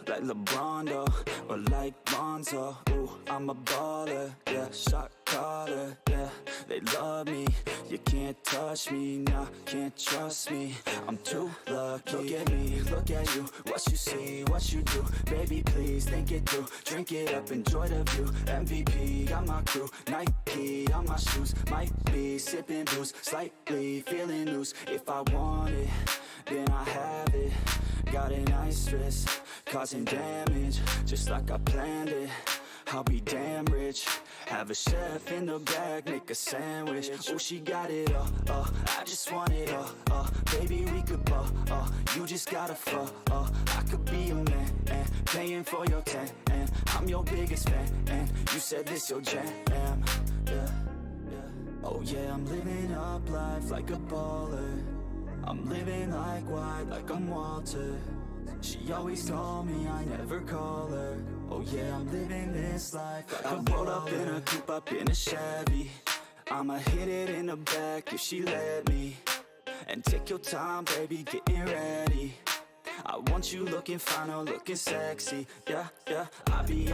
like LeBron though, or like Lonzo. Ooh, I'm a baller, yeah, shot caller, yeah. They love me, you can't touch me, nah, can't trust me. I'm too lucky. Look at me, look at you, what you see, what you do. Baby, please think it through. Drink it up, enjoy the view. MVP, got my crew. Nike on my shoes. Might be sipping booze, slightly feeling loose. If I want it, then I have it. Got an ice wrist, causing damage, just like I planned it. I'll be damn rich. Have a chef in the back, make a sandwich. Oh, she got it all, I just want it all, baby, we could ball, you just gotta fall, I could be your man, and paying for your tan, and I'm your biggest fan, and you said this your jam, yeah. Oh yeah, I'm living up life like a baller. I'm living like white, like I'm Walter. She always told me I never call her. Oh yeah, I'm living this life like I roll up in a coupe, up in a Chevy. I'ma hit it in the back if she let me. And take your time, baby, getting ready. I want you looking fine or looking sexy. Yeah, I be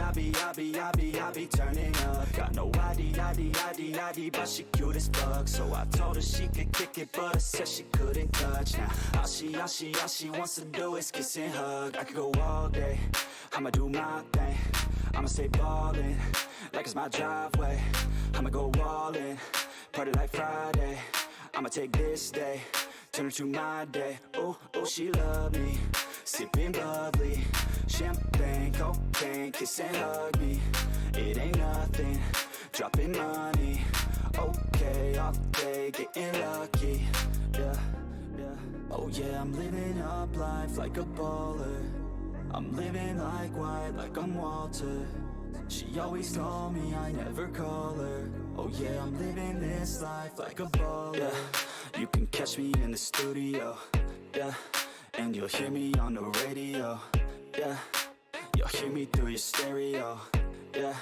turning up. Got no ID, but she cute as fuck. So I told her she could kick it, but I said she couldn't touch. Now all she wants to do is kiss and hug. I could go all day, I'ma do my thing. I'ma stay ballin', like it's my driveway. I'ma go all in, party like Friday. I'ma take this day, turn it to my day. Oh, she love me, sipping bubbly, champagne, cocaine, kiss and hug me. It ain't nothing, dropping money. Okay, all day, getting lucky. Yeah. Oh yeah, I'm living up life like a baller. I'm living like white, like I'm Walter. She always told me I never call her. Oh yeah, I'm living this life like a baller. Yeah, you can catch me in the studio. Yeah, and you'll hear me on the radio. Yeah, you'll hear me through your stereo. Yeah,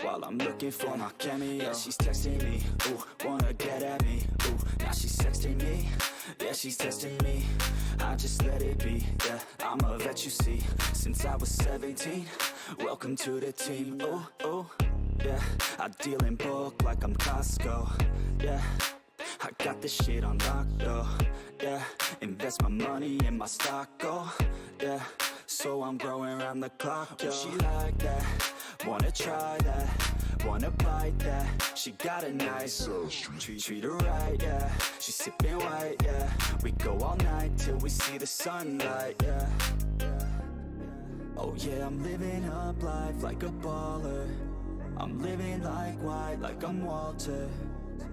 while I'm looking for my cameo. Yeah, she's texting me, ooh, wanna get at me. Ooh, now she's texting me. Yeah, she's testing me, I just let it be. Yeah, I'm a vet, you see, since I was 17. Welcome to the team. Oh, yeah, I deal in bulk like I'm Costco. Yeah, I got this shit on lock though. Yeah, invest my money in my stock. Oh, yeah, so I'm growing around the clock. Yo, she like that, wanna try that, wanna bite that. She got a nice treat her right, yeah. She sipping white, yeah. We go all night till we see the sunlight, yeah. Oh yeah, I'm living up life like a baller. I'm living like white, like I'm Walter.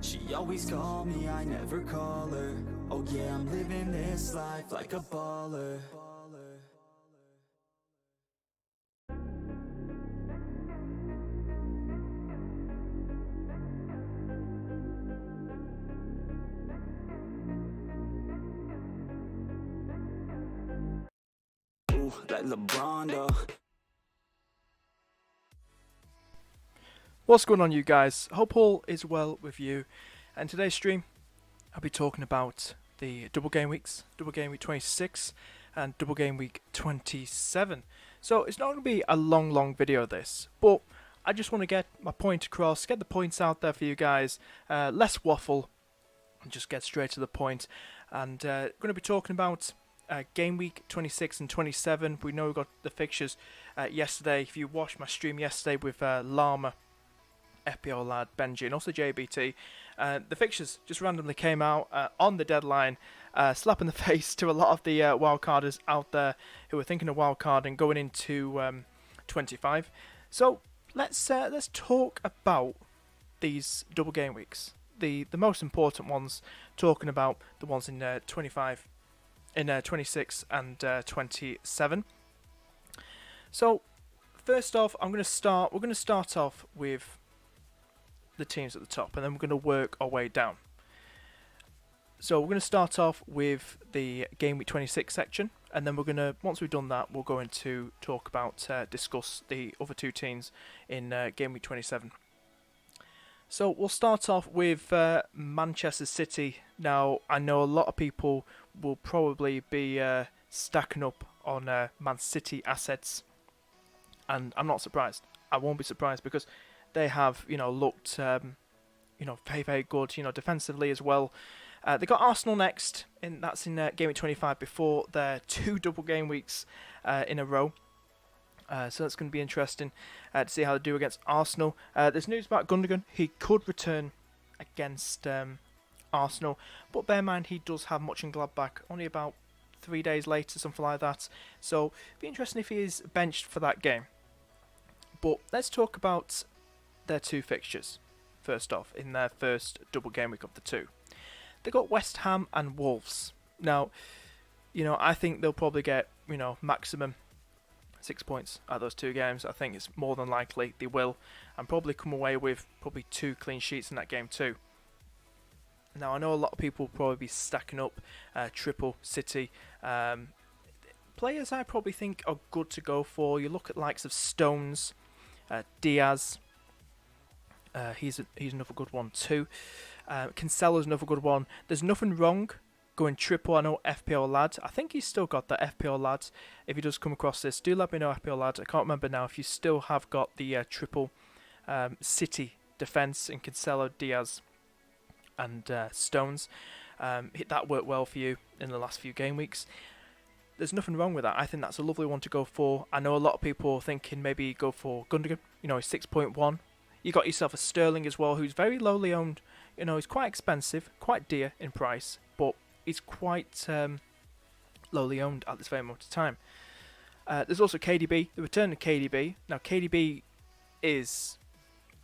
She always called me, I never call her. Oh yeah, I'm living this life like a baller. Ooh, like LeBron though. What's going on, you guys? Hope all is well with you. And today's stream, I'll be talking about the double game weeks, double game week 26 and double game week 27. So it's not going to be a long video this, but I just want to get my point across, get the points out there for you guys, less waffle, and just get straight to the point. And going to be talking about game week 26 and 27. We know we got the fixtures yesterday. If you watched my stream yesterday with Llama, FPL lad, Benji, and also JBT, the fixtures just randomly came out on the deadline, slap in the face to a lot of the wildcarders out there who were thinking of wildcarding going into 25. So let's talk about these double game weeks, the most important ones, talking about the ones in 25, in 26 and 27. So first off, we're going to start off with the teams at the top, and then we're going to work our way down. So we're going to start off with the game week 26 section, and then we're going to, once we've done that, we'll go into talk about, discuss the other two teams in game week 27. So we'll start off with Manchester City. Now, I know a lot of people will probably be stacking up on Man City assets, and I'm not surprised. I won't be surprised because they have, looked, very, very good, defensively as well. They got Arsenal next, and that's in Game Week 25 before their 2 double game weeks in a row. So that's going to be interesting to see how they do against Arsenal. There's news about Gundogan. He could return against Arsenal, but bear in mind he does have Mönchengladbach only about 3 days later, something like that. So it'd be interesting if he is benched for that game. But let's talk about their 2 fixtures first off in their first double game week of the 2. They got West Ham and Wolves. Now, I think they'll probably get, maximum 6 points out of those 2 games. I think it's more than likely they will, and probably come away with probably 2 clean sheets in that game too. Now, I know a lot of people will probably be stacking up triple City. Players I probably think are good to go for. You look at the likes of Stones, Diaz. He's another good one too. Cancelo's another good one. There's nothing wrong going triple. I know FPL lad. I think he's still got that FPL lad. If he does come across this, do let me know, FPL lad. I can't remember now if you still have got the triple City defense in Cancelo, Diaz, and Stones. That worked well for you in the last few game weeks. There's nothing wrong with that. I think that's a lovely one to go for. I know a lot of people are thinking maybe go for Gundogan. He's 6.1. You got yourself a Sterling as well, who's very lowly owned. He's quite expensive, quite dear in price, but he's quite lowly owned at this very moment of time. There's also KDB, the return of KDB. Now, KDB is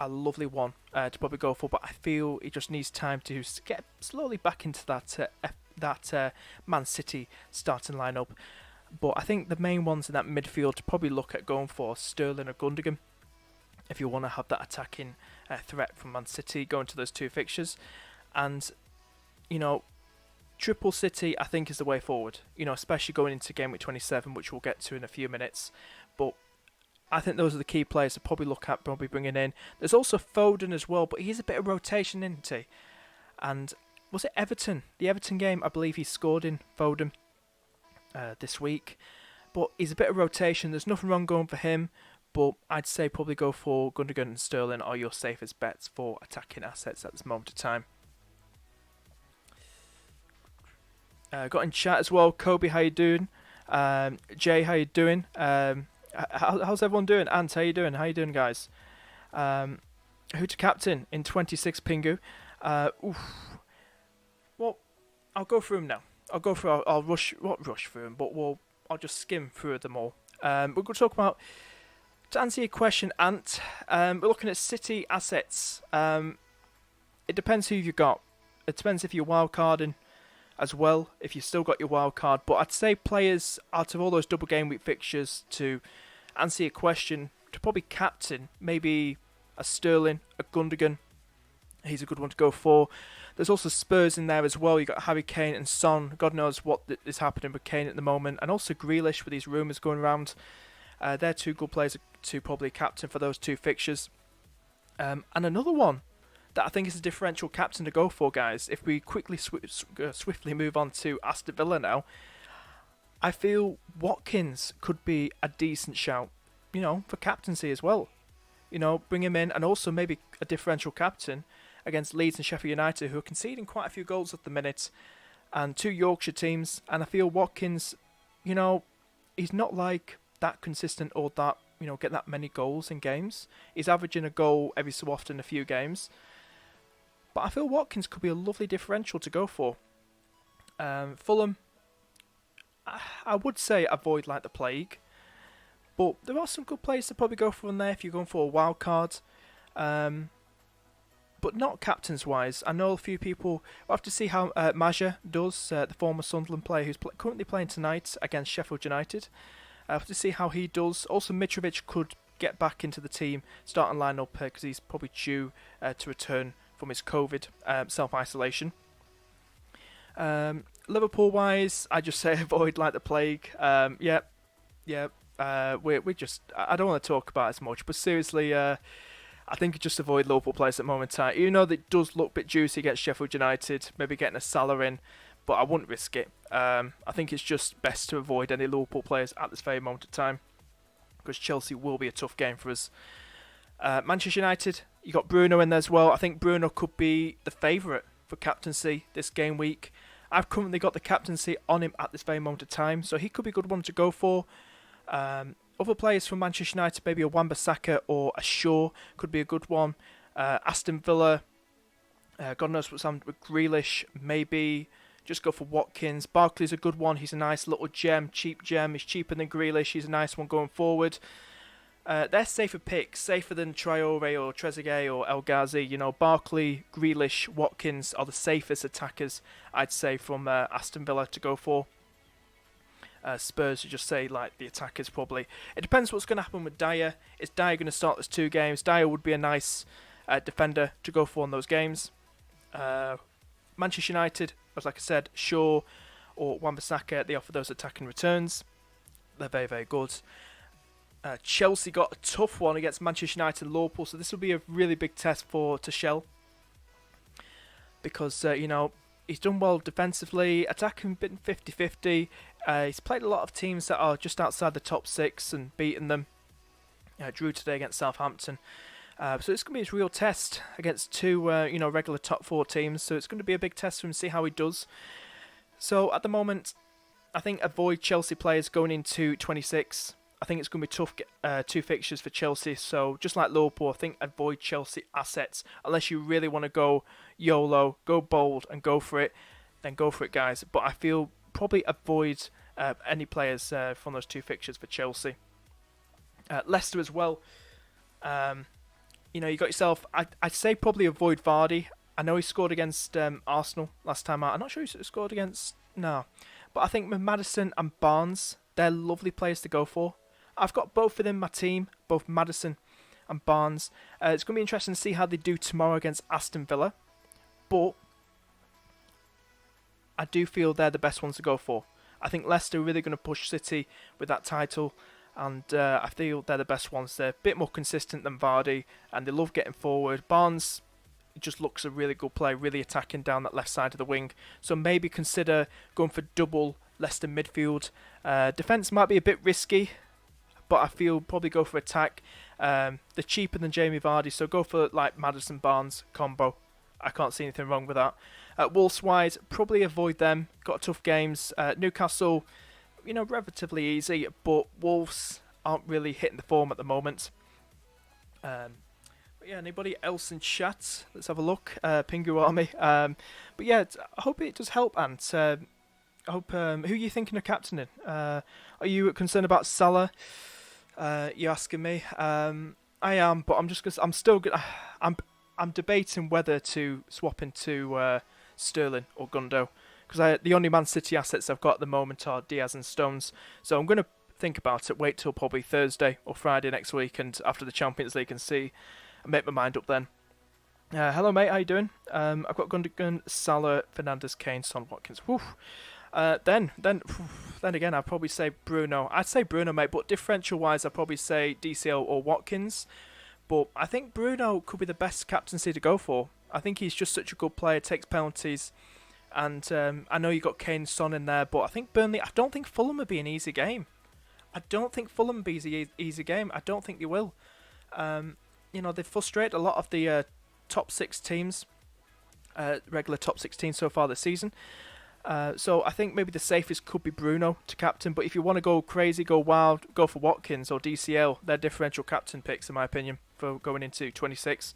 a lovely one to probably go for, but I feel he just needs time to get slowly back into that Man City starting lineup. But I think the main ones in that midfield to probably look at going for Sterling or Gundogan, if you want to have that attacking threat from Man City going to those 2 fixtures. And, triple City I think is the way forward, especially going into Game Week 27, which we'll get to in a few minutes. But I think those are the key players to probably look at, probably bringing in. There's also Foden as well, but he's a bit of rotation, isn't he? And was it Everton? The Everton game, I believe he scored in Foden this week. But he's a bit of rotation. There's nothing wrong going for him. But I'd say probably go for Gundogan and Sterling are your safest bets for attacking assets at this moment of time. Got in chat as well. Kobe, how you doing? Jay, how you doing? How's everyone doing? Ant, how you doing? How you doing, guys? Who to captain in 26 Pingu? Well, I'll go through them now. I'll rush through them, but I'll just skim through them all. We're going to talk about, to answer your question, Ant, we're looking at City assets. It depends who you've got. It depends if you're wildcarding as well, if you've still got your wild card. But I'd say players out of all those double game week fixtures, to answer your question, to probably captain, maybe a Sterling, a Gundogan. He's a good one to go for. There's also Spurs in there as well. You got Harry Kane and Son. God knows what is happening with Kane at the moment, and also Grealish with these rumours going around. They're 2 good players to probably captain for those 2 fixtures. And another one that I think is a differential captain to go for, guys. If we quickly swiftly move on to Aston Villa now, I feel Watkins could be a decent shout, for captaincy as well. Bring him in, and also maybe a differential captain against Leeds and Sheffield United, who are conceding quite a few goals at the minute, and 2 Yorkshire teams. And I feel Watkins, he's not like that consistent or that, get that many goals in games. He's averaging a goal every so often, a few games. But I feel Watkins could be a lovely differential to go for. Fulham, I would say avoid like the plague. But there are some good players to probably go for in there if you're going for a wild card. But not captains-wise. I know a few people. We'll have to see how Maja does, the former Sunderland player who's currently playing tonight against Sheffield United. I'll have to see how he does. Also, Mitrovic could get back into the team, starting lineup, because he's probably due to return from his COVID self-isolation. Liverpool-wise, I just say avoid like the plague. We just, I don't want to talk about it as much, but seriously, I think just avoid Liverpool players at the moment in time. Even though it does look a bit juicy against Sheffield United, maybe getting a Salah in, but I wouldn't risk it. I think it's just best to avoid any Liverpool players at this very moment of time, because Chelsea will be a tough game for us. Manchester United, you got Bruno in there as well. I think Bruno could be the favourite for captaincy this game week. I've currently got the captaincy on him at this very moment of time, so he could be a good one to go for. Other players from Manchester United, maybe a Wan-Bissaka or a Shaw could be a good one. Aston Villa, God knows what's happened with Grealish, maybe just go for Watkins. Barkley's a good one. He's a nice little gem, cheap gem. He's cheaper than Grealish. He's a nice one going forward. They're safer picks, safer than Traore or Trezeguet or El Ghazi. You know, Barkley, Grealish, Watkins are the safest attackers, I'd say, from Aston Villa to go for. Spurs, you just say, like, the attackers probably. It depends what's going to happen with Dyer. Is Dyer going to start those 2 games? Dyer would be a nice defender to go for in those games. Manchester United, as like I said, Shaw or Wan-Bissaka, they offer those attacking returns. They're very, very good. Chelsea got a tough one against Manchester United and Liverpool, so this will be a really big test for Tuchel, because you know, he's done well defensively, attacking been 50-50. He's played a lot of teams that are just outside the top 6 and beaten them. Drew today against Southampton. So it's going to be his real test against 2 you know, regular top 4 teams. So it's going to be a big test for him to see how he does. So at the moment, I think avoid Chelsea players going into 26. I think it's going to be tough 2 fixtures for Chelsea. So just like Liverpool, I think avoid Chelsea assets. Unless you really want to go YOLO, go bold and go for it, then go for it, guys. But I feel probably avoid any players from those 2 fixtures for Chelsea. Leicester as well. You know, you got yourself, I'd say probably avoid Vardy. I know he scored against Arsenal last time out. I'm not sure he scored against, no. But I think with Maddison and Barnes, they're lovely players to go for. I've got both within my team, both Maddison and Barnes. It's going to be interesting to see how they do tomorrow against Aston Villa. But I do feel they're the best ones to go for. I think Leicester are really going to push City with that title. And I feel they're the best ones. They're a bit more consistent than Vardy, and they love getting forward. Barnes just looks a really good play, really attacking down that left side of the wing. So maybe consider going for double Leicester midfield. Defence might be a bit risky, but I feel probably go for attack. They're cheaper than Jamie Vardy, so go for like Maddison-Barnes combo. I can't see anything wrong with that. Wolves-wise, probably avoid them. Got tough games. Newcastle, you know, relatively easy, but Wolves aren't really hitting the form at the moment. But yeah, anybody else in chat? Let's have a look. Pingu Army. But yeah, I hope it does help, Ant. I hope. Who are you thinking of captaining? Are you concerned about Salah? You're asking me. I am, but I'm still. I'm debating whether to swap into Sterling or Gundo, because the only Man City assets I've got at the moment are Diaz and Stones. So I'm going to think about it, wait till probably Thursday or Friday next week, and after the Champions League, and see, and make my mind up then. Hello, mate. How you doing? I've got Gundogan, Salah, Fernandes, Kane, Son, Watkins. Then again, I'd probably say Bruno. I'd say Bruno, mate, but differential-wise, I'd probably say DCL or Watkins. But I think Bruno could be the best captaincy to go for. I think he's just such a good player, takes penalties. And I know you got Kane, Son in there, but I think Burnley, I don't think Fulham would be an easy game. I don't think Fulham would be an easy game. I don't think they will. You know, they've frustrated a lot of the top 6 teams, regular top 16 so far this season. So I think maybe the safest could be Bruno to captain, but if you want to go crazy, go wild, go for Watkins or DCL. They're differential captain picks, in my opinion, for going into 26.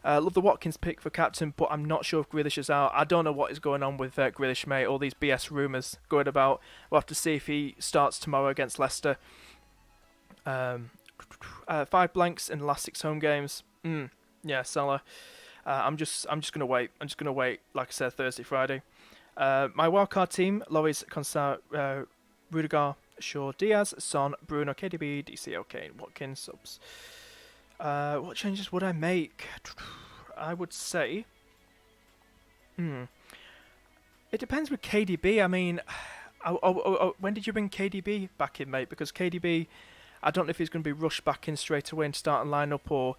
Love the Watkins pick for captain, but I'm not sure if Grealish is out. I don't know what is going on with Grealish, mate. All these BS rumours going about. We'll have to see if he starts tomorrow against Leicester. 5 blanks in the last 6 home games. Yeah, Salah. I'm just gonna wait. Like I said, Thursday, Friday. My wildcard team: Loris, Constant, Rudiger, Shaw, Diaz, Son, Bruno, KDB, DCL, Kane, Watkins, subs. What changes would I make? I would say... It depends with KDB. I mean, when did you bring KDB back in, mate? Because KDB, I don't know if he's going to be rushed back in straight away and start a lineup, or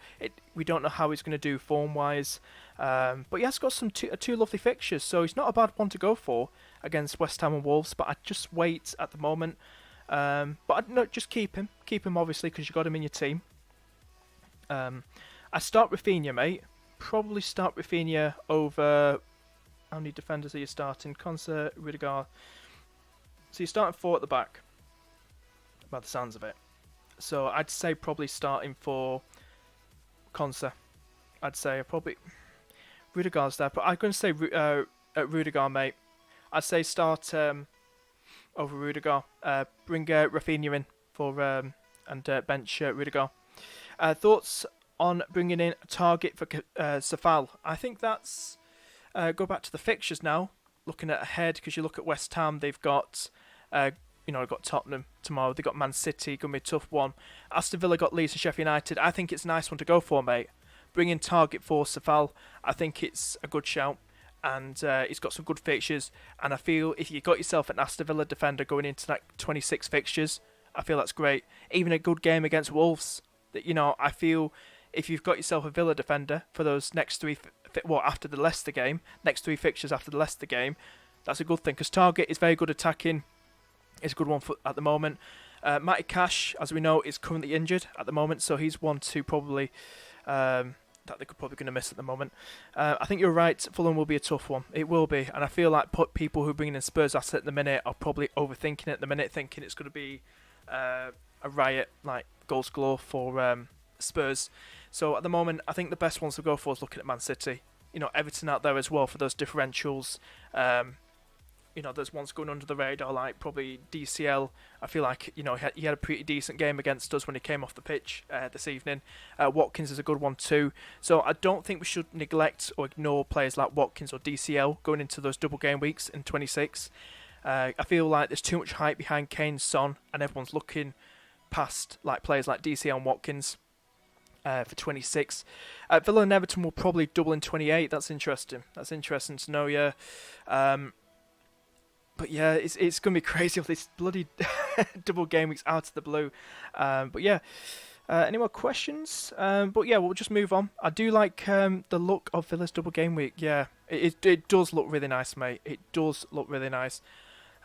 we don't know how he's going to do form-wise. But he has got two lovely fixtures, so he's not a bad one to go for against West Ham and Wolves. But I'd just wait at the moment. But no, just keep him obviously, because you got him in your team. I start Rafinha, mate. Probably start Rafinha over. How many defenders are you starting? Konsa, Rudiger. So you're starting 4 at the back, by the sounds of it. So I'd say probably starting for Konsa. I'd say probably Rudiger's there, but I'm going to say Rudiger, mate. I'd say start over Rudiger. Bring Rafinha in for and bench Rudiger. Thoughts on bringing in a target for Safal? I think that's go back to the fixtures now. Looking at ahead, because you look at West Ham, they've got got Tottenham tomorrow. They've got Man City, going to be a tough one. Aston Villa got Leeds and Sheffield United. I think it's a nice one to go for, mate. Bring in target for Safal. I think it's a good shout. And he's got some good fixtures. And I feel if you got yourself an Aston Villa defender going into that 26 fixtures, I feel that's great. Even a good game against Wolves. I feel if you've got yourself a Villa defender for those next 3, after the Leicester game, next 3 fixtures after the Leicester game, that's a good thing. Because target is very good attacking. It's a good one at the moment. Matty Cash, as we know, is currently injured at the moment, so he's one to probably that they're probably going to miss at the moment. I think you're right. Fulham will be a tough one. It will be, and I feel like people who are bringing in Spurs asset at the minute are probably overthinking it at the minute, thinking it's going to be a riot, like goals galore for Spurs. So at the moment, I think the best ones to go for is looking at Man City. Everton out there as well for those differentials. There's ones going under the radar, like probably DCL. I feel like, he had a pretty decent game against us when he came off the pitch this evening. Watkins is a good one too. So I don't think we should neglect or ignore players like Watkins or DCL going into those double game weeks in 26. I feel like there's too much hype behind Kane, Son, and everyone's looking past like players like DCL and Watkins for 26. Villa and Everton will probably double in 28. That's interesting. That's interesting to know, yeah. But yeah, it's going to be crazy with this bloody double game weeks out of the blue. But yeah, any more questions? But yeah, we'll just move on. I do like the look of Villa's double game week. Yeah, it does look really nice, mate. It does look really nice.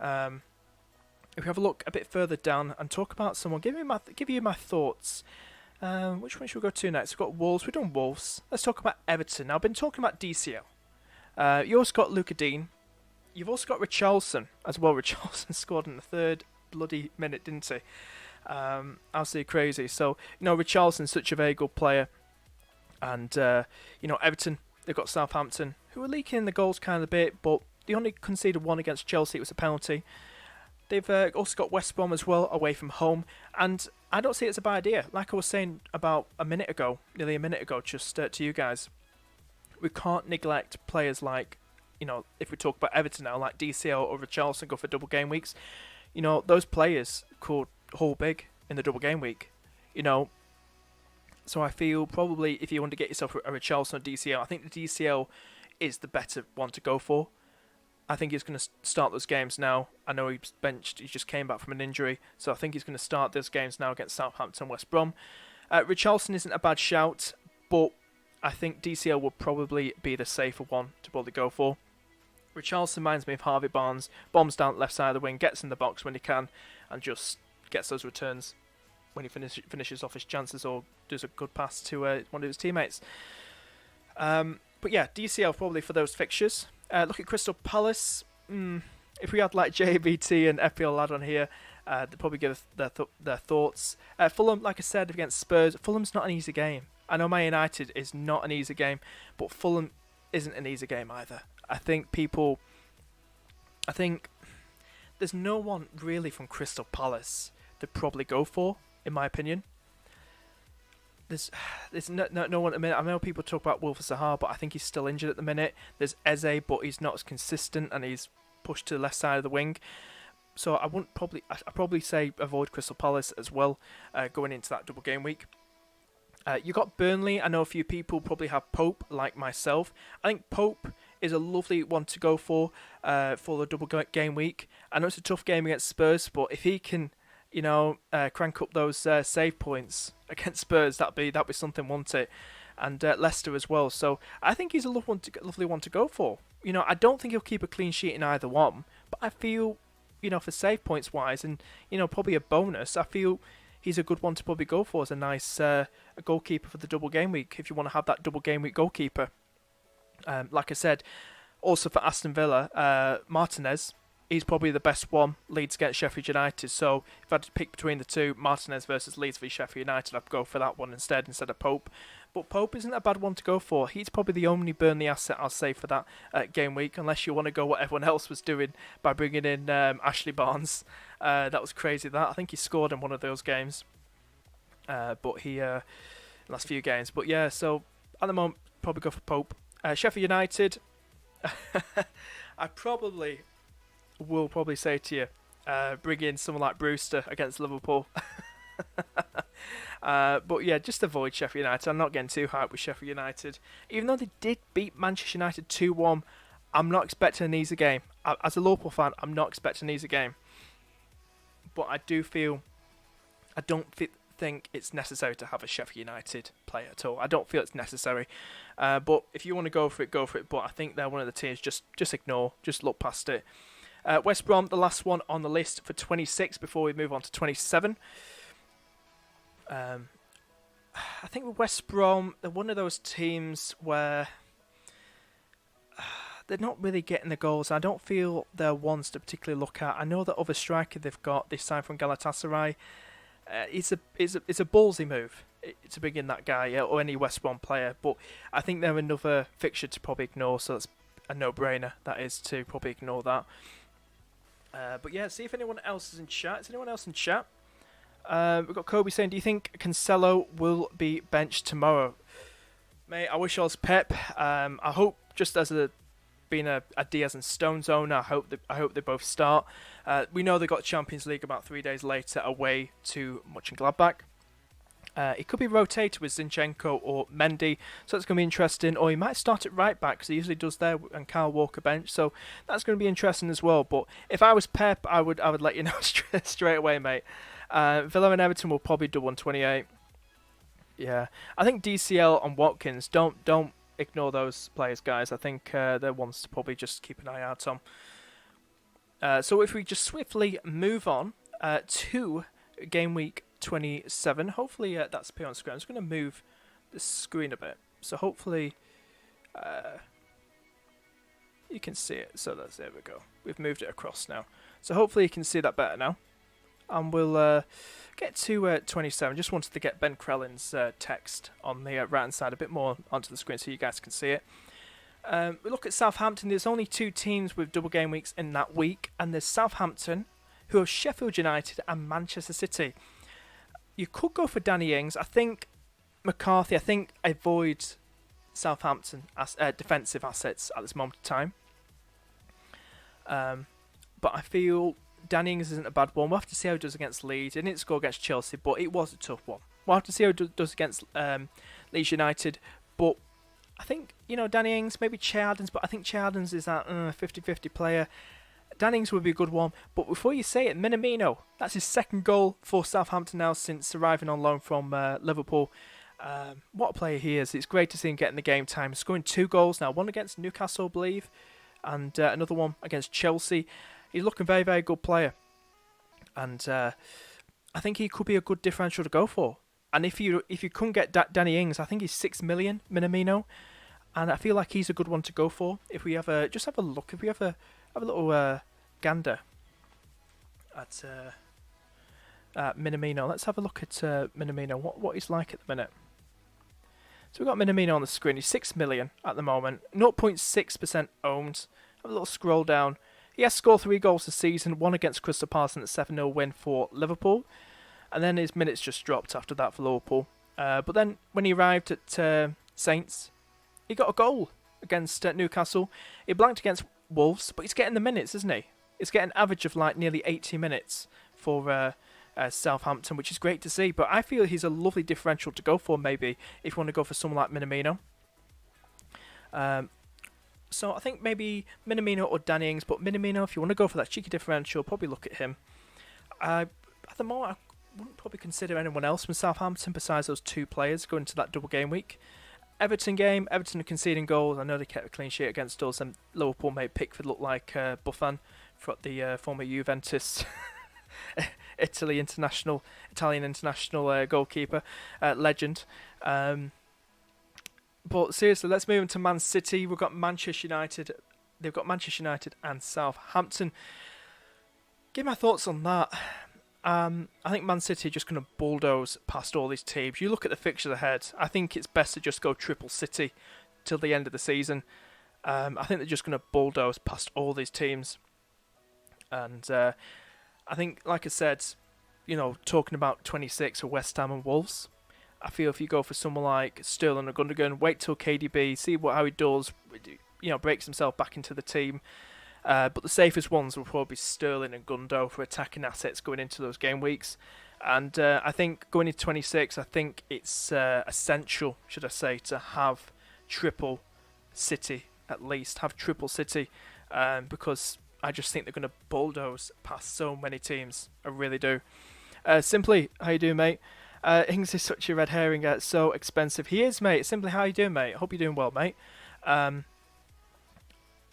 If we have a look a bit further down and talk about someone, give you my thoughts. Which one should we go to next? We've got Wolves. We've done Wolves. Let's talk about Everton. Now, I've been talking about DCL. You also got Luca Dean. You've also got Richarlison as well. Richarlison scored in the 3rd bloody minute, didn't he? Absolutely crazy. So, Richarlison's such a very good player. And, Everton, they've got Southampton, who are leaking in the goals kind of a bit, but they only conceded 1 against Chelsea. It was a penalty. They've also got West Brom as well, away from home. And I don't see it as a bad idea. Like I was saying about nearly a minute ago, just to you guys, we can't neglect players like, if we talk about Everton now, like DCL or Richarlison go for double game weeks, those players could haul big in the double game week, So I feel probably if you want to get yourself a Richarlison or DCL, I think the DCL is the better one to go for. I think he's going to start those games now. I know he's benched. He just came back from an injury, so I think he's going to start those games now against Southampton and West Brom. Richarlison isn't a bad shout, but I think DCL will probably be the safer one to probably go for. Richarlison reminds me of Harvey Barnes. Bombs down the left side of the wing, gets in the box when he can, and just gets those returns when he finishes off his chances or does a good pass to one of his teammates. But yeah, DCL probably for those fixtures. Look at Crystal Palace. If we had like JBT and FPL lad on here, they'd probably give their thoughts. Fulham, like I said, against Spurs. Fulham's not an easy game. I know Man United is not an easy game, but Fulham isn't an easy game either. I think there's no one really from Crystal Palace to probably go for, in my opinion. There's no one at the minute. I know people talk about Wilfred Zaha, but I think he's still injured at the minute. There's Eze, but he's not as consistent and he's pushed to the left side of the wing. So I'd probably say avoid Crystal Palace as well going into that double game week. You got Burnley. I know a few people probably have Pope, like myself. I think Pope is a lovely one to go for the double game week. I know it's a tough game against Spurs, but if he can crank up those save points against Spurs. That'd be something, wouldn't it? And Leicester as well. So I think he's a lovely one to go for. I don't think he'll keep a clean sheet in either one, but I feel, for save points wise and probably a bonus, I feel he's a good one to probably go for as a nice a goalkeeper for the double game week if you want to have that double game week goalkeeper. Like I said, also for Aston Villa, Martinez, he's probably the best one. Leeds against Sheffield United. So if I had to pick between the two, Martinez versus Leeds v Sheffield United, I'd go for that one instead of Pope. But Pope isn't a bad one to go for. He's probably the only Burnley asset I'll say for that game week, unless you want to go what everyone else was doing by bringing in Ashley Barnes. That was crazy. I think he scored in one of those games. But he last few games. But yeah, so at the moment, probably go for Pope. Sheffield United, I probably will say to you, bring in someone like Brewster against Liverpool. But yeah, just avoid Sheffield United. I'm not getting too hyped with Sheffield United. Even though they did beat Manchester United 2-1, I'm not expecting an easy game. As a Liverpool fan, I'm not expecting an easy game. But I don't think it's necessary to have a Sheffield United player at all. I don't feel it's necessary. But if you want to go for it, go for it. But I think they're one of the teams just ignore, just look past it. West Brom, the last one on the list for 26 before we move on to 27. I think with West Brom, they're one of those teams where they're not really getting the goals. I don't feel they're ones to particularly look at. I know that other striker they've got this time from Galatasaray. It's a ballsy move to bring in that guy or any West Brom player, but I think they're another fixture to probably ignore. So that's a no-brainer. That is to probably ignore that. But yeah, see if anyone else is in chat. Is anyone else in chat? We've got Kobe saying, do you think Cancelo will be benched tomorrow? Mate, I wish I was Pep. I hope, just as being a Diaz and Stones owner, I hope they both start. We know they got Champions League about 3 days later away to Mönchengladbach. It could be rotated with Zinchenko or Mendy, so that's going to be interesting. Or he might start at right back, because he usually does there, and Kyle Walker bench, so that's going to be interesting as well. But if I was Pep, I would let you know straight away, mate. Villa and Everton will probably do 128. Yeah, I think DCL and Watkins, don't ignore those players, guys. I think they're ones to probably just keep an eye out on. So if we just swiftly move on to game week 27, hopefully that's appear on screen. I'm just going to move the screen a bit, so hopefully you can see it. So there we go. We've moved it across now, so hopefully you can see that better now. And we'll get to 27. Just wanted to get Ben Krellin's text on the right-hand side a bit more onto the screen so you guys can see it. We look at Southampton. There's only two teams with double game weeks in that week, and there's Southampton, who have Sheffield United and Manchester City. You could go for Danny Ings. I think McCarthy, avoid Southampton as defensive assets at this moment in time. But I feel Danny Ings isn't a bad one. We'll have to see how he does against Leeds. He didn't score against Chelsea, but it was a tough one. We'll have to see how he does against Leeds United. But I think, Danny Ings, maybe Chardens, but I think Chardens is that 50-50 player. Danny Ings would be a good one. But before you say it, Minamino, that's his second goal for Southampton now since arriving on loan from Liverpool. What a player he is. It's great to see him getting the game time. Scoring 2 goals now, one against Newcastle, I believe, and another one against Chelsea. He's looking very, very good player. And I think he could be a good differential to go for. And if you couldn't get Danny Ings, I think he's 6 million, Minamino. And I feel like he's a good one to go for. If we have a look, if we have a little gander at Minamino. Let's have a look at Minamino, what he's like at the minute. So we've got Minamino on the screen. He's 6 million at the moment. 0.6% owned. Have a little scroll down. He has scored 3 goals this season, one against Crystal Palace and a 7-0 win for Liverpool. And then his minutes just dropped after that for Liverpool. But then when he arrived at Saints, he got a goal against Newcastle. He blanked against Wolves, but he's getting the minutes, isn't he? He's getting an average of like nearly 80 minutes for Southampton, which is great to see. But I feel he's a lovely differential to go for, maybe, if you want to go for someone like Minamino. So I think maybe Minamino or Danny Ings, but Minamino, if you want to go for that cheeky differential, probably look at him. I the moment, I wouldn't probably consider anyone else from Southampton besides those 2 players going to that double game week. Everton game, Everton are conceding goals. I know they kept a clean sheet against us, and Liverpool made Pickford look like Buffon, for the former Juventus Italian international goalkeeper, legend. But seriously, let's move on to Man City. We've got Manchester United. They've got Manchester United and Southampton. Give my thoughts on that. I think Man City are just going to bulldoze past all these teams. You look at the fixtures ahead. I think it's best to just go triple City till the end of the season. I think they're just going to bulldoze past all these teams. And I think, like I said, talking about 26 for West Ham and Wolves, I feel if you go for someone like Sterling or Gundogan, wait till KDB, see how he does, breaks himself back into the team. But the safest ones will probably be Sterling and Gundo for attacking assets going into those game weeks. And I think going into 26, I think it's essential, should I say, to have triple City, at least. Have triple City, because I just think they're going to bulldoze past so many teams. I really do. Simply, how you doing, mate? Ings is such a red herring, so expensive. He is, mate. Simply, how you doing, mate? Hope you're doing well, mate.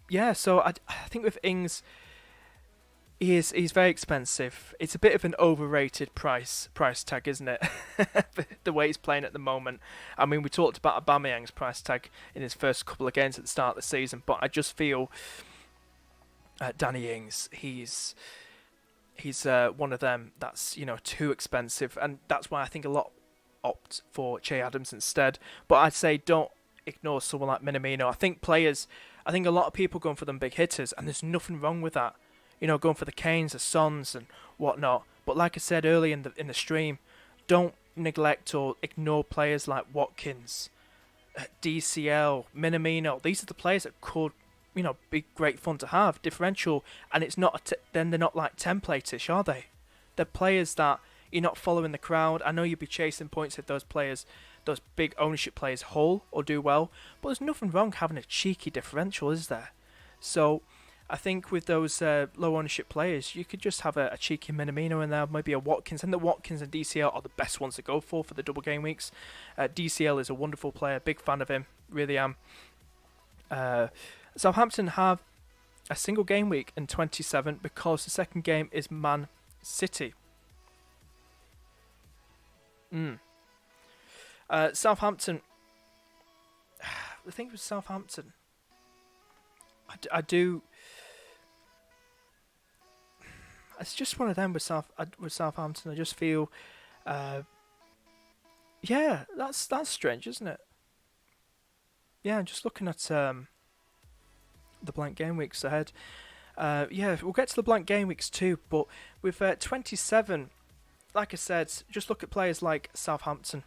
Yeah, so I think with Ings, he's very expensive. It's a bit of an overrated price tag, isn't it? The way he's playing at the moment. I mean, we talked about Aubameyang's price tag in his first couple of games at the start of the season, but I just feel Danny Ings, he's one of them that's too expensive, and that's why I think a lot opt for Che Adams instead. But I'd say don't ignore someone like Minamino. I think a lot of people going for them big hitters, and there's nothing wrong with that. Going for the Kanes, the Sons, and whatnot. But like I said earlier in the stream, don't neglect or ignore players like Watkins, DCL, Minamino. These are the players that could, be great fun to have, differential, and it's not. Then they're not like template-ish, are they? They're players that you're not following the crowd. I know you'd be chasing points if those big ownership players haul or do well, but there's nothing wrong having a cheeky differential, is there? So I think with those low ownership players, you could just have a cheeky Minamino in there, maybe a Watkins, and the Watkins and DCL are the best ones to go for the double game weeks. DCL is a wonderful player, big fan of him, really am. Southampton have a single game week in 27 because the second game is Man City. Southampton. The thing with Southampton, I do. It's just one of them with Southampton. I just feel, yeah, that's strange, isn't it? Yeah, just looking at the blank game weeks ahead. Yeah, we'll get to the blank game weeks too, but with 27, like I said, just look at players like Southampton.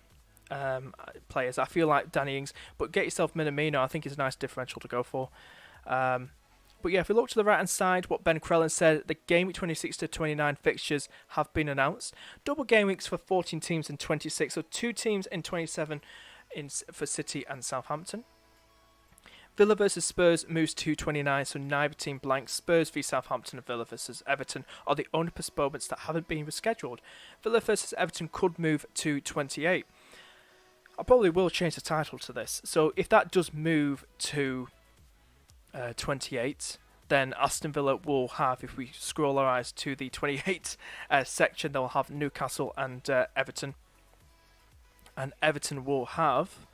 Players, I feel like Danny Ings, but get yourself Minamino. I think is a nice differential to go for. But yeah, if we look to the right hand side, what Ben Crellin said, the game week 26 to 29 fixtures have been announced. Double game weeks for 14 teams in 26, so 2 teams in 27 for City and Southampton. Villa versus Spurs moves to 29, so neither team blank. Spurs v Southampton and Villa versus Everton are the only postponements that haven't been rescheduled. Villa versus Everton could move to 28. I probably will change the title to this. So if that does move to 28, then Aston Villa will have, if we scroll our eyes to the 28 section, they'll have Newcastle and Everton. And Everton will have,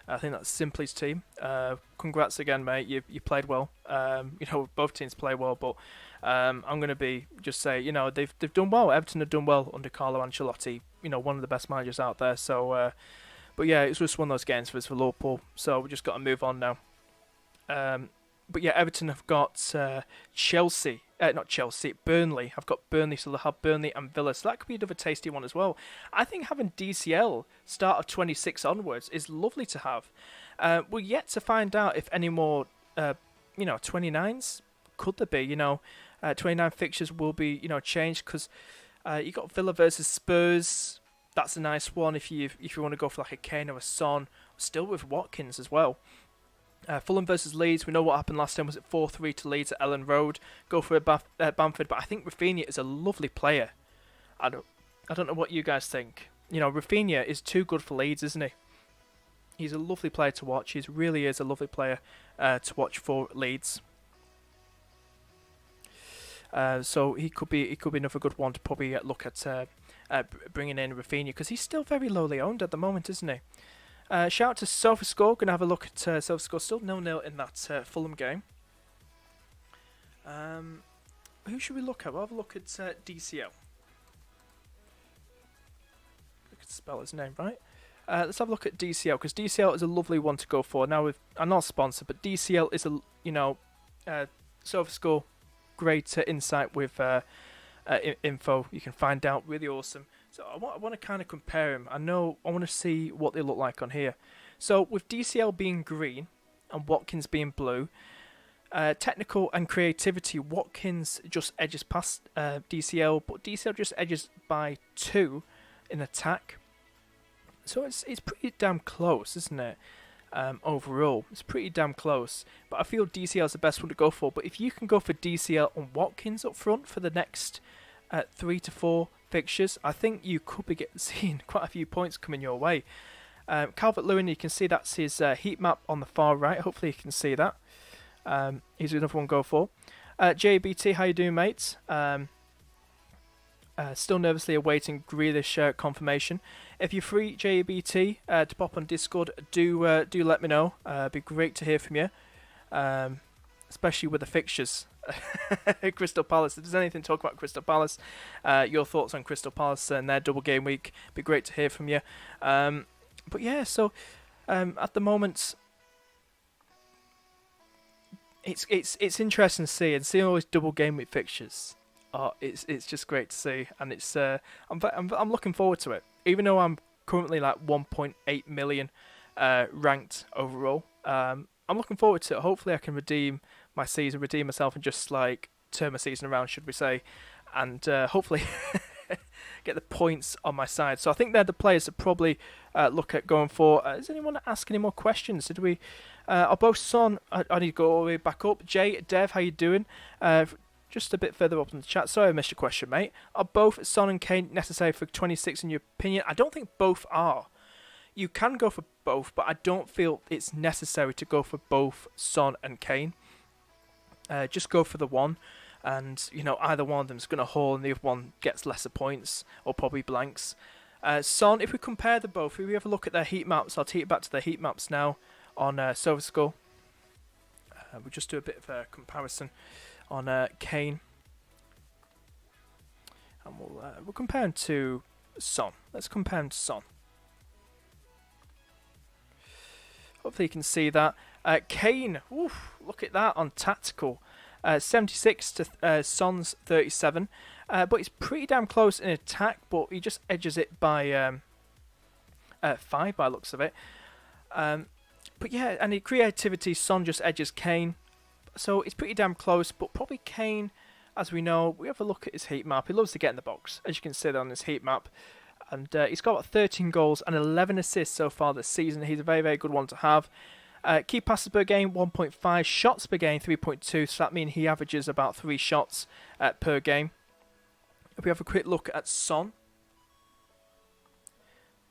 I think that's Simply's team. Congrats again, mate. You played well. Both teams play well, but I'm going to just say, they've done well. Everton have done well under Carlo Ancelotti. One of the best managers out there. So, but yeah, it's just one of those games for Liverpool. So we just got to move on now. But yeah, Everton have got Burnley. I've got Burnley, so they'll have Burnley and Villa. So that could be another tasty one as well. I think having DCL start of 26 onwards is lovely to have. We're yet to find out if any more, 29s could there be. 29 fixtures will be, changed because you got Villa versus Spurs. That's a nice one if you want to go for like a Kane or a Son. Still with Watkins as well. Fulham versus Leeds. We know what happened last time. Was it 4-3 to Leeds at Ellen Road? Go for Bamford, but I think Rafinha is a lovely player. I don't know what you guys think. You know, Rafinha is too good for Leeds, isn't he? He's a lovely player to watch. He really is a lovely player to watch for Leeds. So he could be another good one to probably look at bringing in Rafinha, because he's still very lowly owned at the moment, isn't he? Shout out to SofaScore. Gonna have a look at SofaScore. Still 0-0 in that Fulham game. Who should we look at? We'll have a look at DCL. I could spell his name right. Let's have a look at DCL, because DCL is a lovely one to go for. Now, I'm not sponsored, but DCL is SofaScore, great insight with info. You can find out, really awesome. So I want to kind of compare him. I want to see what they look like on here. So with DCL being green and Watkins being blue, technical and creativity, Watkins just edges past DCL, but DCL just edges by 2 in attack. So it's pretty damn close, isn't it? Overall, it's pretty damn close. But I feel DCL is the best one to go for. But if you can go for DCL and Watkins up front for the next 3 to 4 fixtures, I think you could be seeing quite a few points coming your way. Calvert-Lewin, you can see that's his heat map on the far right. Hopefully you can see that. Here's another one to go for. JBT, how you doing, mates? Still nervously awaiting Grealish confirmation. If you're free, JBT, to pop on Discord, do let me know. It'd be great to hear from you, especially with the fixtures. Crystal Palace. If there's anything to talk about Crystal Palace, your thoughts on Crystal Palace and their double game week, it'd be great to hear from you. But yeah, so at the moment, it's interesting to see, and seeing all these double game week fixtures. It's just great to see, and it's I'm looking forward to it. Even though I'm currently like 1.8 million ranked overall, I'm looking forward to it. Hopefully, I can redeem my season, redeem myself, and just like turn my season around, should we say, and hopefully get the points on my side. So I think they're the players that probably look at going for. Does anyone ask any more questions? Did we? Are both Son? I need to go all the way back up. Jay, Dev, how you doing? Just a bit further up in the chat. Sorry I missed your question, mate. Are both Son and Kane necessary for 26 in your opinion? I don't think both are. You can go for both, but I don't feel it's necessary to go for both Son and Kane. Just go for the one, and either one of them is going to haul, and the other one gets lesser points or probably blanks. Son, if we compare the both, if we have a look at their heat maps, I'll take it back to their heat maps now on SofaScore. We'll just do a bit of a comparison on Kane, and we'll compare him to Son. Let's compare him to Son. Hopefully you can see that. Kane, look at that on tactical. 76 to Son's 37, but he's pretty damn close in attack, but he just edges it by 5 by looks of it. But yeah, and in creativity, Son just edges Kane. So it's pretty damn close, but probably Kane, as we know, we have a look at his heat map. He loves to get in the box, as you can see there on his heat map. And he's got 13 goals and 11 assists so far this season. He's a very, very good one to have. Key passes per game, 1.5. Shots per game, 3.2. So that means he averages about 3 shots per game. If we have a quick look at Son.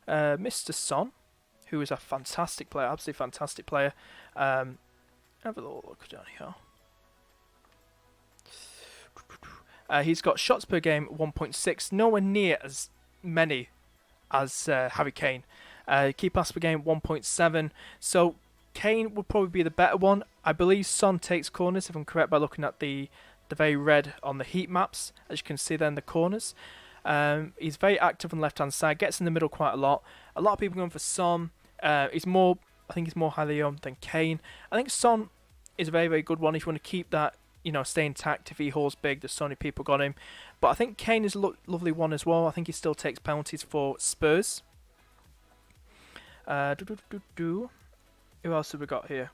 Mr. Son, who is a fantastic player, absolutely fantastic player. Have a little look down here. He's got shots per game, 1.6. Nowhere near as many as Harry Kane. Key pass per game, 1.7. So Kane would probably be the better one. I believe Son takes corners, if I'm correct, by looking at the very red on the heat maps, as you can see there in the corners. He's very active on the left-hand side, gets in the middle quite a lot. A lot of people going for Son. I think he's more highly owned than Kane. I think Son is a very, very good one if you want to keep that, stay intact. If he hauls big, there's so many people got him. But I think Kane is a lovely one as well. I think he still takes penalties for Spurs. Who else have we got here?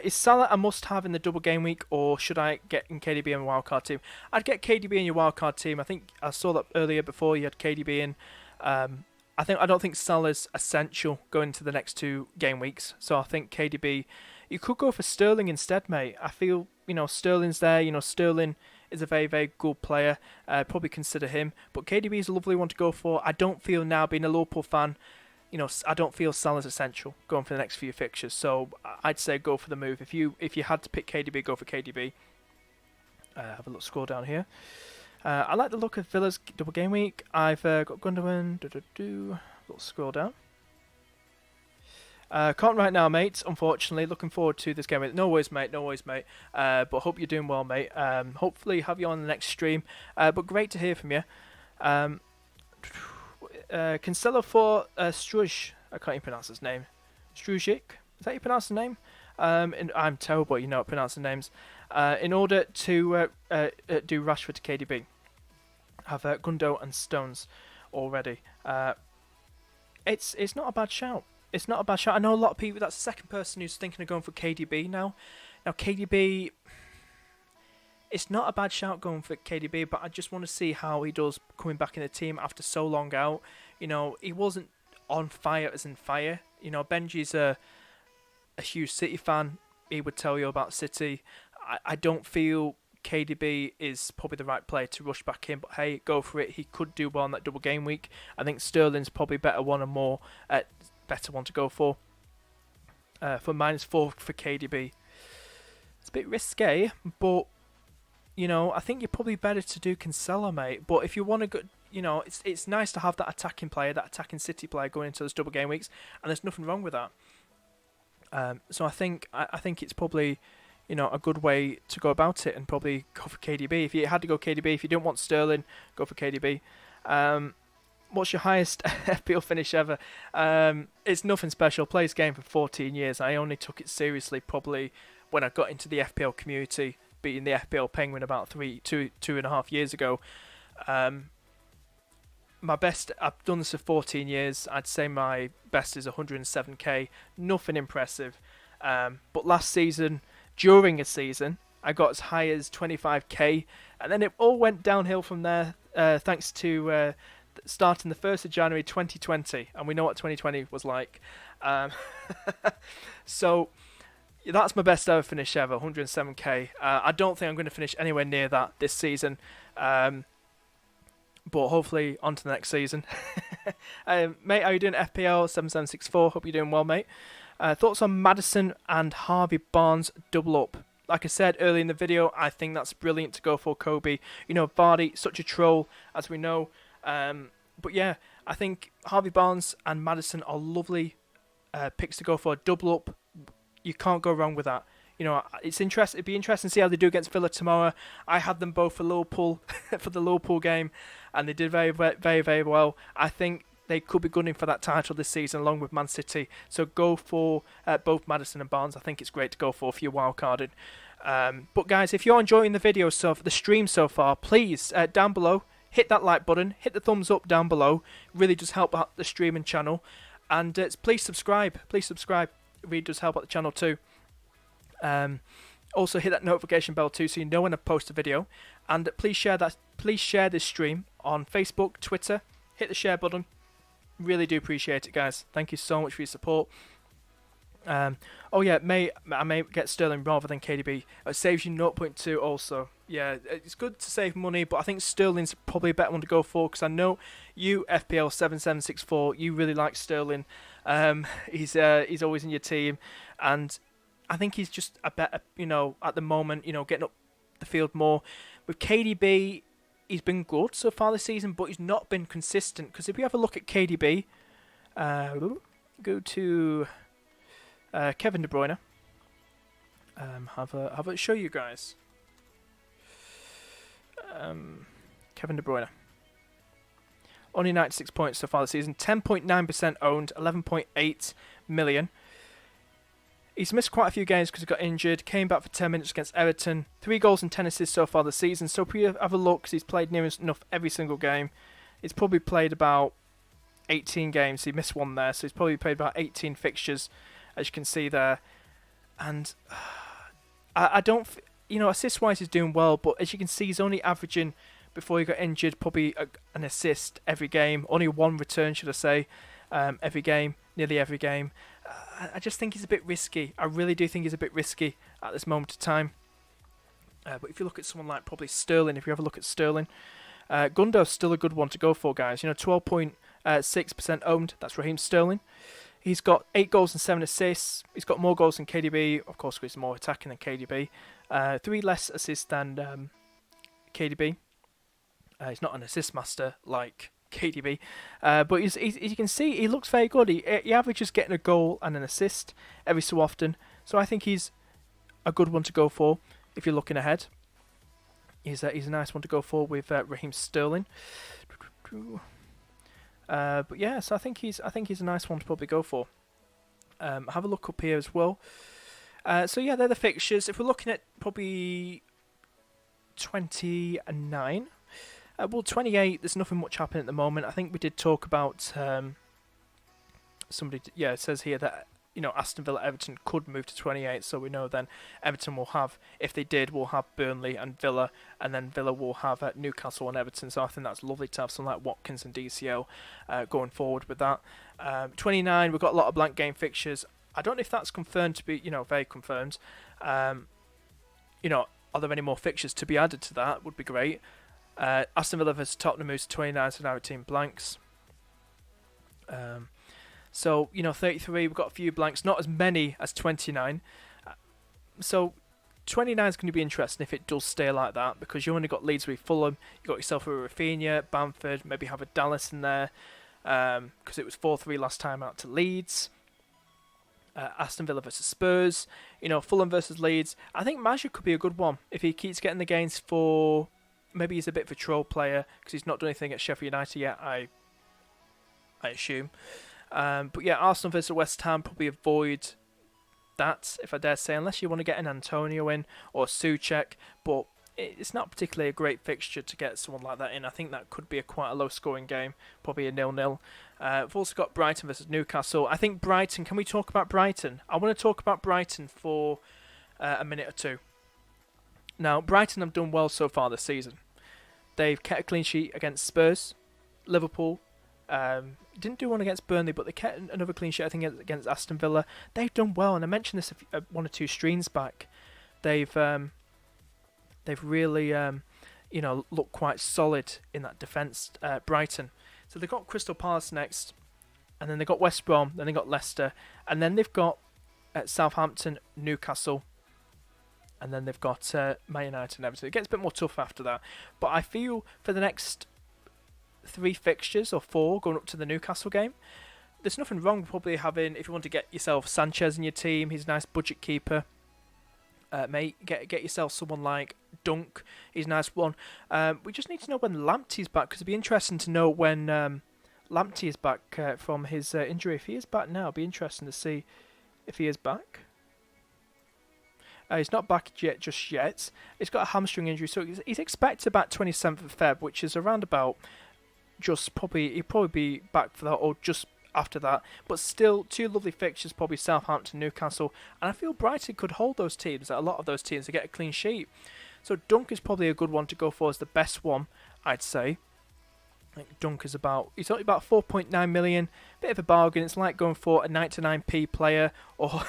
Is Salah a must-have in the double game week, or should I get in KDB in my wildcard team? I'd get KDB in your wildcard team. I think I saw that earlier before you had KDB in. I don't think Salah's essential going into the next 2 game weeks. So I think KDB, you could go for Sterling instead, mate. I feel, Sterling's there. Sterling is a very, very good player. Probably consider him. But KDB is a lovely one to go for. I don't feel now, being a Liverpool fan, I don't feel Salah's essential going for the next few fixtures. So I'd say go for the move. If you had to pick KDB, go for KDB. Have a look, scroll down here. I like the look of Villa's double game week. I've got Gundogan. Little scroll down. Can't right now, mate. Unfortunately, looking forward to this game. No worries, mate. No worries, mate. But hope you're doing well, mate. Hopefully, have you on the next stream. But great to hear from you. Cancelo for Struj. I can't even pronounce his name. Strujic. Is that how you pronounce the name? And I'm terrible, at pronouncing names. In order to do Rashford to KDB, have Gundo and Stones already. It's not a bad shout. It's not a bad shout. I know a lot of people. That's the second person who's thinking of going for KDB now. Now KDB, it's not a bad shout going for KDB, but I just want to see how he does coming back in the team after so long out. He wasn't on fire as in fire. Benji's a huge City fan. He would tell you about City. I don't feel KDB is probably the right player to rush back in, but hey, go for it. He could do well in that double game week. I think Sterling's probably better one to go for. For -4 for KDB. It's a bit risky, but I think you're probably better to do Cancelo, mate. But if you want to go, it's nice to have that attacking player, that attacking City player going into those double game weeks, and there's nothing wrong with that. So I think it's probably a good way to go about it, and probably go for KDB. If you had to go KDB, if you didn't want Sterling, go for KDB. What's your highest FPL finish ever? It's nothing special. Play this game for 14 years. I only took it seriously probably when I got into the FPL community, beating the FPL Penguin about 2.5 years ago. My best, I've done this for 14 years. I'd say my best is 107k. Nothing impressive. But last season, during a season, I got as high as 25k, and then it all went downhill from there. Thanks to starting the 1st of January 2020, and we know what 2020 was like. So that's my best ever finish ever, 107k. I don't think I'm going to finish anywhere near that this season, but hopefully on to the next season. Mate, how you doing? FPL 7764, hope you're doing well, mate. Thoughts on Maddison and Harvey Barnes double up? Like I said earlier in the video, I think that's brilliant to go for Kobe. Vardy, such a troll, as we know. But yeah, I think Harvey Barnes and Maddison are lovely picks to go for a double up. You can't go wrong with that. It's interesting. It'd be interesting to see how they do against Villa tomorrow. I had them both for Liverpool for the Liverpool game, and they did very, very, very well. I think they could be gunning for that title this season, along with Man City. So go for both Maddison and Barnes. I think it's great to go for if you're wildcarded. But guys, if you're enjoying the stream so far, please down below, hit that like button, hit the thumbs up down below. Really does help out the streaming channel, and please subscribe. Please subscribe. It really does help out the channel too. Also hit that notification bell too, so you know when I post a video. And please share this stream on Facebook, Twitter. Hit the share button. Really do appreciate it, guys. Thank you so much for your support. Oh yeah, I may get Sterling rather than KDB. It saves you 0.2 also. Yeah, it's good to save money, but I think Sterling's probably a better one to go for, because I know you, FPL 7764, you really like Sterling. He's always in your team, and I think he's just a better, at the moment, getting up the field more. With KDB, he's been good so far this season, but he's not been consistent. Because if we have a look at KDB, go to Kevin De Bruyne. Have a show you guys. Kevin De Bruyne. Only 96 points so far this season. 10.9% owned. 11.8 million. He's missed quite a few games because he got injured. Came back for 10 minutes against Everton. 3 goals and 10 assists so far this season. So if we have a look, because he's played near enough every single game. He's probably played about 18 games. He missed one there. So he's probably played about 18 fixtures, as you can see there. And I don't... assist-wise he's doing well. But as you can see, he's only averaging, before he got injured, probably an assist every game. Only one return, should I say, every game. Nearly every game. I just think he's a bit risky. I really do think he's a bit risky at this moment of time. But if you look at someone like probably Sterling, if you ever look at Sterling, Gundo's still a good one to go for, guys. 12.6% owned. That's Raheem Sterling. He's got 8 goals and 7 assists. He's got more goals than KDB. Of course, he's more attacking than KDB. 3 less assists than KDB. He's not an assist master like KDB. But as you can see, he looks very good. He averages getting a goal and an assist every so often. So I think he's a good one to go for if you're looking ahead. He's a nice one to go for with Raheem Sterling. But yeah, so I think he's a nice one to probably go for. Have a look up here as well. So yeah, they're the fixtures. If we're looking at probably 29, well 28, there's nothing much happening at the moment. I think we did talk about somebody. Yeah, it says here that Aston Villa Everton could move to 28, so we know then Everton will have, if they did, we'll have Burnley and Villa, and then Villa will have Newcastle and Everton. So I think that's lovely to have someone like Watkins and DCL going forward with that. 29, we've got a lot of blank game fixtures. I don't know if that's confirmed to be, very confirmed. Are there any more fixtures to be added to that? Would be great. Aston Villa versus Tottenham moves to 29, so now 18 blanks. So, 33, we've got a few blanks, not as many as 29. So, 29 is going to be interesting if it does stay like that, because you only got Leeds with Fulham, you got yourself a Rafinha, Bamford, maybe have a Dallas in there, because it was 4-3 last time out to Leeds. Aston Villa versus Spurs, Fulham versus Leeds. I think Maja could be a good one if he keeps getting the gains for, maybe he's a bit of a troll player, because he's not done anything at Sheffield United yet, I assume. But yeah, Arsenal versus West Ham, probably avoid that, if I dare say, unless you want to get an Antonio in or Souček, but it's not particularly a great fixture to get someone like that in. I think that could be quite a low-scoring game, probably a 0-0. We've also got Brighton versus Newcastle. I think Brighton, can we talk about Brighton? I want to talk about Brighton for a minute or two. Now, Brighton have done well so far this season. They've kept a clean sheet against Spurs, Liverpool. Didn't do one against Burnley, but they kept another clean sheet, I think, against Aston Villa. They've done well, and I mentioned this one or two streams back. They've really looked quite solid in that defence, Brighton. So they've got Crystal Palace next, and then they've got West Brom, then they've got Leicester, and then they've got Southampton, Newcastle, and then they've got Man United and Everton. It gets a bit more tough after that, but I feel for the next 3 fixtures or 4 going up to the Newcastle game, there's nothing wrong with probably having, if you want to get yourself Sanchez in your team, he's a nice budget keeper. Mate, get yourself someone like Dunk, he's a nice one. We just need to know when Lamptey's back, because it'd be interesting to know when Lamptey is back from his injury. If he is back now, it'd be interesting to see if he is back. He's not back just yet. He's got a hamstring injury, so he's expected about 27th of Feb, which is around about he'll probably be back for that or just after that. But still, 2 lovely fixtures, probably Southampton, Newcastle, and I feel Brighton could hold those teams, a lot of those teams, to get a clean sheet. So Dunk is probably a good one to go for as the best one, I'd say. I think Dunk is he's only about 4.9 million, bit of a bargain. It's like going for a 99p player or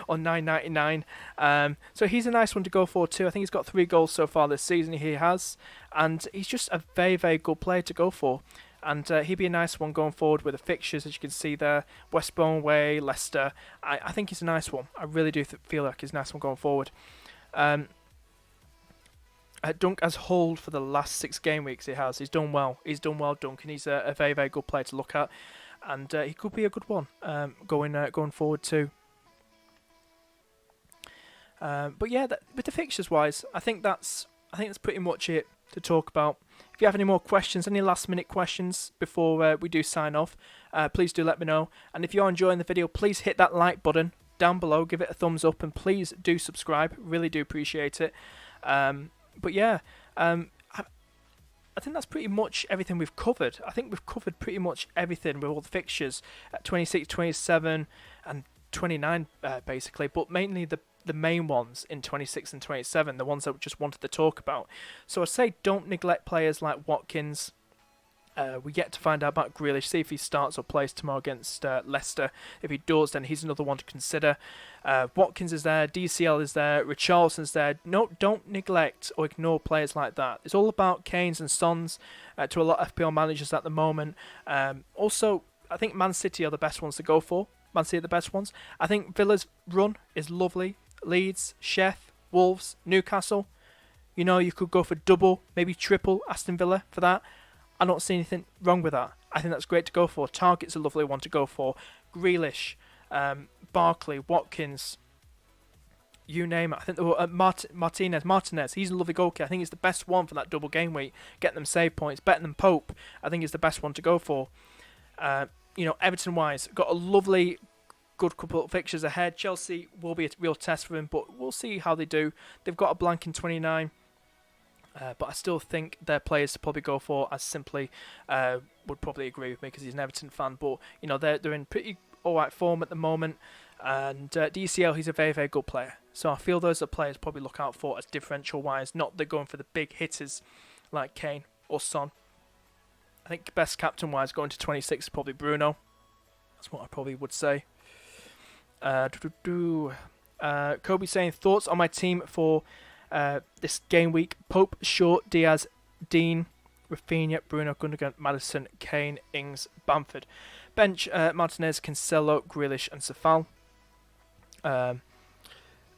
or 9.99. So he's a nice one to go for too. I think he's got 3 goals so far this season. He has, and he's just a very, very good player to go for. And he'd be a nice one going forward with the fixtures, as you can see there. West Brom away, Leicester. I think he's a nice one. I really do feel like he's a nice one going forward. Dunk has hold for the last 6 game weeks. He's done well. He's done well, Dunk, and he's a very, very good player to look at. And he could be a good one going forward too. But yeah, with the fixtures wise, I think that's pretty much it to talk about. If you have any more questions, any last minute questions before we do sign off, please do let me know. And if you're enjoying the video, please hit that like button down below, give it a thumbs up, and please do subscribe. Really do appreciate it. But yeah, I think that's pretty much everything we've covered. I think we've covered pretty much everything with all the fixtures at 26, 27 and 29 basically, but mainly the main ones in 26 and 27, the ones that we just wanted to talk about. So I say don't neglect players like Watkins, We yet to find out about Grealish, see if he starts or plays tomorrow against Leicester. If he does, then he's another one to consider. Watkins is there, DCL is there, Richarlison's there. No, don't neglect or ignore players like that. It's all about Kanes and Sons to a lot of FPL managers at the moment. Also, I think Man City are the best ones to go for. Man City are the best ones. I think Villa's run is lovely. Leeds, Sheffield, Wolves, Newcastle. You know, you could go for double, maybe triple Aston Villa for that. I don't see anything wrong with that. I think that's great to go for. Target's a lovely one to go for. Grealish, Barkley, Watkins, you name it. I think Martinez, he's a lovely goalkeeper. I think he's the best one for that double game week. Getting them save points, better than Pope. I think he's the best one to go for. Everton-wise, got a lovely, good couple of fixtures ahead. Chelsea will be a real test for him, but we'll see how they do. They've got a blank in 29. But I still think their players to probably go for, as Simply would probably agree with me because he's an Everton fan. But they're in pretty alright form at the moment, and DCL, he's a very, very good player. So I feel those are players probably look out for as differential wise. Not they're going for the big hitters like Kane or Son. I think best captain wise going to 26 is probably Bruno. That's what I probably would say. Kobe saying thoughts on my team for this game week: Pope, Shaw, Diaz, Dean, Rafinha, Bruno, Gundogan, Maddison, Kane, Ings, Bamford. Bench: Martinez, Cancelo, Grealish, and Safal.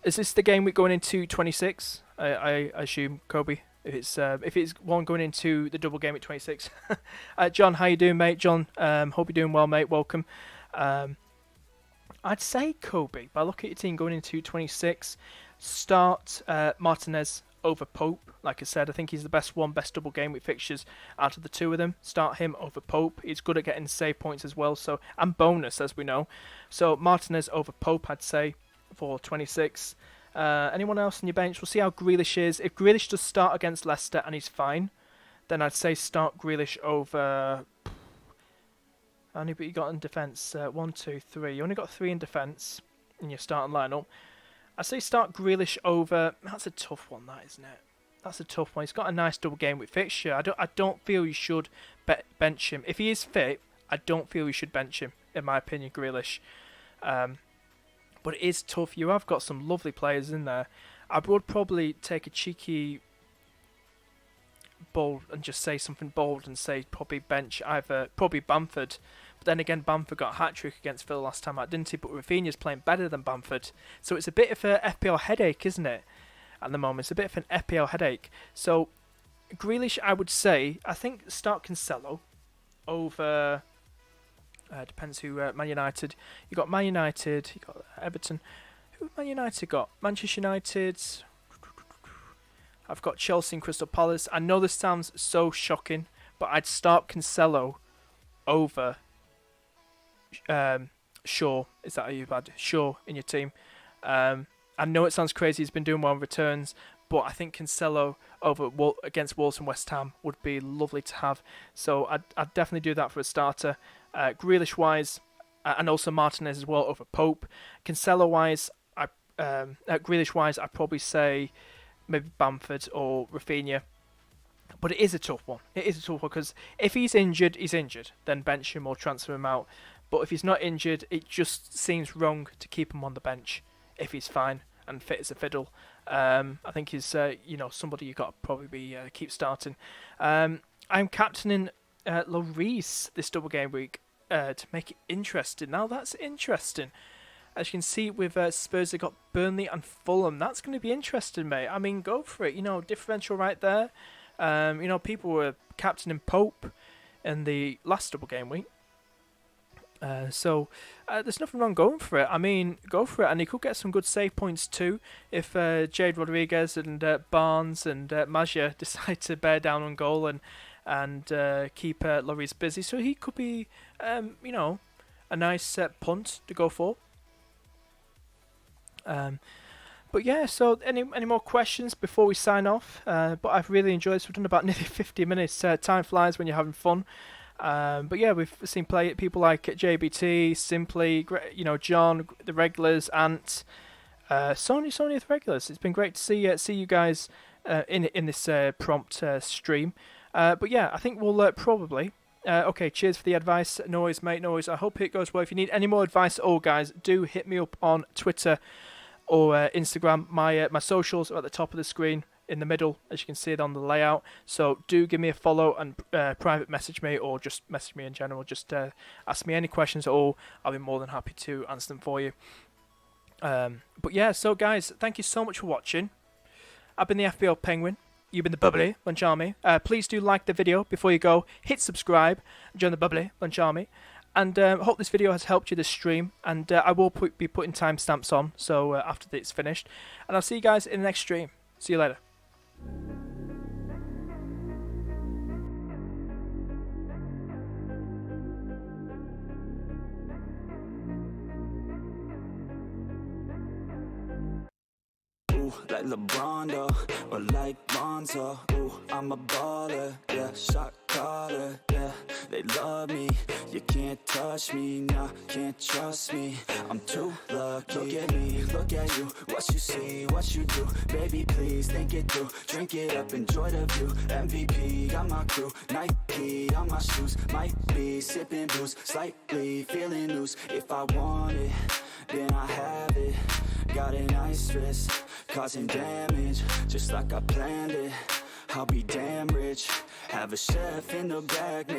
Is this the game week going into 26? I assume, Kobe. If it's one going into the double game at 26. John, how you doing, mate? John, hope you're doing well, mate. Welcome. I'd say, Kobe, by looking at your team going into 26, start Martinez over Pope. Like I said, I think he's the best double game week fixtures out of the two of them. Start him over Pope. He's good at getting save points as well, so and bonus, as we know. So Martinez over Pope, I'd say, for 26. Anyone else on your bench? We'll see how Grealish is. If Grealish does start against Leicester and he's fine, then I'd say start Grealish over... How many you got in defence? 1, 2, 3. You only got 3 in defence in your starting lineup. I say start Grealish over... That's a tough one, that, isn't it? That's a tough one. He's got a nice double game with fixture. I don't feel you should bench him. If he is fit, I don't feel you should bench him, in my opinion, Grealish. But it is tough. You have got some lovely players in there. I would probably take a cheeky bold and just say something bold and say probably bench probably Bamford. But then again, Bamford got a hat-trick against Villa last time out, didn't he? But Rafinha's playing better than Bamford. So it's a bit of a FPL headache, isn't it? At the moment, it's a bit of an FPL headache. So Grealish, I would say, I think start Cancelo over... depends who Man United. You got Man United, you got Everton. Who Man United got? Manchester United. I've got Chelsea and Crystal Palace. I know this sounds so shocking, but I'd start Cancelo over Shaw. Is that how you've had Shaw in your team? I know it sounds crazy. He's been doing well in returns, but I think Cancelo over against Wolves and West Ham would be lovely to have. So I'd definitely do that for a starter. Grealish-wise, and also Martinez as well over Pope. Cancelo-wise, Grealish-wise, I'd probably say maybe Bamford or Rafinha. But it is a tough one. It is a tough one because if he's injured, he's injured. Then bench him or transfer him out. But if he's not injured, it just seems wrong to keep him on the bench if he's fine and fit as a fiddle. I think he's somebody you got to probably keep starting. I'm captaining Lloris this double game week to make it interesting. Now that's interesting. As you can see with Spurs, they got Burnley and Fulham. That's going to be interesting, mate. I mean, go for it. Differential right there. People were captaining Pope in the last double game week. So there's nothing wrong going for it. I mean, go for it. And he could get some good save points too if Jade Rodriguez and Barnes and Magia decide to bear down on goal and keep Lloris busy. So he could be, a nice punt to go for. But yeah, so any more questions before we sign off? But I've really enjoyed this. We've done about nearly 50 minutes. Time flies when you're having fun. But yeah, we've seen people like JBT, Simply, John, the regulars, Ant, Sony the regulars. It's been great to see you guys in this prompt stream. But yeah, I think we'll probably Okay, cheers for the advice. No worries, mate, no worries. I hope it goes well. If you need any more advice at all, guys, do hit me up on Twitter or Instagram. My socials are at the top of the screen in the middle, as you can see it on the layout. So do give me a follow and private message me, or just message me in general. Just ask me any questions at all. I'll be more than happy to answer them for you. But yeah, so guys, thank you so much for watching. I've been the FPL Penguin. You've been the bubbly Lunch Army. Please do like the video before you go. Hit subscribe. Join the bubbly Lunch Army. And hope this video has helped you this stream. And I will be putting timestamps on, so after it's finished. And I'll see you guys in the next stream. See you later. Like LeBron, though, or like Lonzo. Ooh, I'm a baller, yeah, shot caller, yeah. They love me, you can't touch me, nah, can't trust me. I'm too lucky. Look at me, look at you, what you see, what you do. Baby, please think it through, drink it up, enjoy the view. MVP on my crew, Nike on my shoes. Might be sipping booze, slightly feeling loose. If I want it, then I have it. Got an ice wrist, causing damage, just like I planned it. I'll be damn rich, have a chef in the back, make